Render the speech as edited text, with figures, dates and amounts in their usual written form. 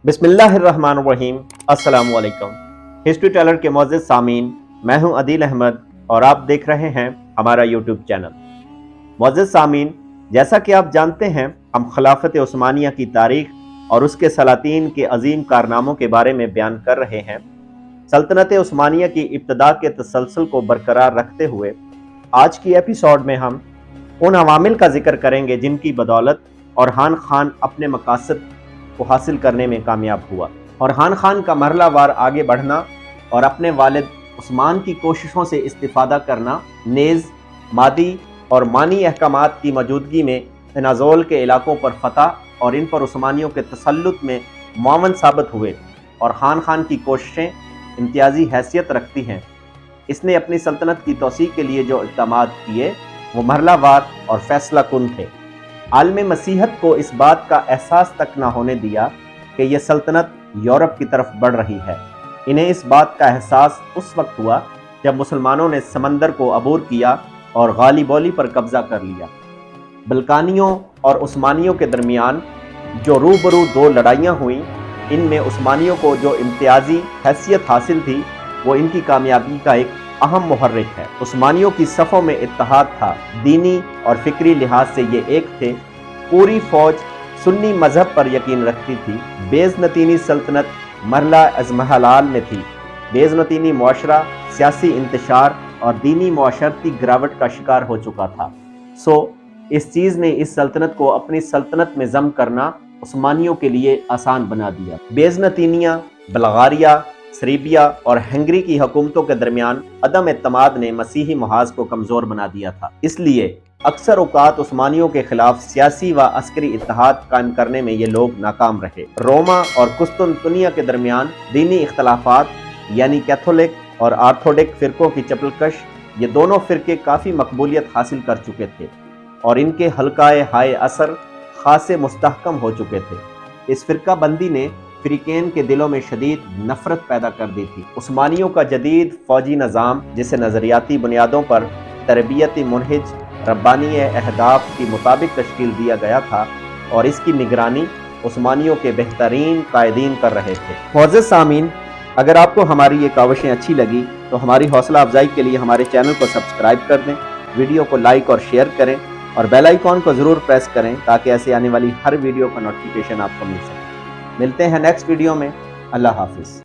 बिस्मिल्लाहिर्रहमानिर्रहीम। अस्सलाम वालेकुम। हिस्ट्री टेलर के मोअज़्ज़िज़ सामीन, मैं हूं अदील अहमद और आप देख रहे हैं हमारा यूट्यूब चैनल। मोअज़्ज़िज़ सामीन, जैसा कि आप जानते हैं, हम खिलाफत उस्मानिया की तारीख और उसके सलातीन के अजीम कारनामों के बारे में बयान कर रहे हैं। सल्तनत उस्मानिया की इब्तिदा के तसलसल को बरकरार रखते हुए आज की एपिसोड में हम उन अवामिल का जिक्र करेंगे जिनकी बदौलत औरहान खान अपने मकासद को हासिल करने में कामयाब हुआ। औरहान खान का मरहलावार आगे बढ़ना और अपने वालिद उस्मान की कोशिशों से इस्तिफादा करना नेज़ मादी और मानी अहकामात की मौजूदगी में तनाज़ुल के इलाकों पर फतह और इन पर उस्मानियों के तसल्लुत में मुआवन साबित हुए। औरहान खान की कोशिशें इम्तियाजी हैसियत रखती हैं। इसने अपनी सल्तनत की तौसीक़ के लिए जो इक़दामात किए वो मरहलावार और फैसला कुन थे। आलम मसीहत को इस बात का एहसास तक न होने दिया कि यह सल्तनत यूरोप की तरफ बढ़ रही है। इन्हें इस बात का एहसास उस वक्त हुआ जब मुसलमानों ने समंदर को अबूर किया और गालिबोली पर कब्जा कर लिया। बल्कानियों और उस्मानियों के दरमियान जो रूबरू दो लड़ाइयाँ हुईं, इनमें उस्मानियों को जो इम्तियाजी हैसियत हासिल थी वो इनकी कामयाबी का एक अहम मुहर्रिक है। उस्मानियों की सफ़ों में इत्तेहाद था। दीनी और फिक्री लिहाज से ये एक थे। पूरी फौज सुन्नी मजहब पर यकीन रखती थी। बेज़नतीनी सल्तनत मरला अज़महलाल में थी। बेज़नतीनी मुआशरा सियासी इंतशार और दीनी मुआशरती गिरावट का शिकार हो चुका था। इस चीज़ ने इस सल्तनत को अपनी सल्तनत में जम करना उस्मानियों के लिए आसान बना दिया। बेज़नतीनिया, बल्गारिया, सरीबिया और हंगरी की हुकूमतों के दरमियान अदम एतमाद ने मसीही मुहाज को कमज़ोर बना दिया था। इसलिए अक्सर औकात उस्मानियों के खिलाफ सियासी व अस्करी इत्तेहाद कायम करने में ये लोग नाकाम रहे। रोमा और कुस्तुनतुनिया के दरमियान दीनी इख्तलाफात यानी कैथोलिक और आर्थोडिक फ़िरकों की चपलकश, ये दोनों फ़िरके काफ़ी मकबूलियत हासिल कर चुके थे और इनके हल्काए हाय असर खासे मुस्तहकम हो चुके थे। इस फ़िरका बंदी ने फ़िरक़ैन के दिलों में शदीद नफ़रत पैदा कर दी थी। उस्मानियों का जदीद फ़ौजी निज़ाम, जिसे नज़रियाती बुनियादों पर तरबियती मुनहिज रब्बानी अहदाफ के मुताबिक तश्कील दिया गया था और इसकी निगरानी उस्मानियों के बेहतरीन कायदीन कर रहे थे। मुअज़्ज़िज़ सामीन, अगर आपको हमारी ये काविशें अच्छी लगी तो हमारी हौसला अफजाई के लिए हमारे चैनल को सब्सक्राइब कर दें, वीडियो को लाइक और शेयर करें और बेल आइकॉन को ज़रूर प्रेस करें ताकि ऐसे आने वाली हर वीडियो का नोटिफिकेशन आपको मिल सके। मिलते हैं नेक्स्ट वीडियो में। अल्लाह हाफिज़।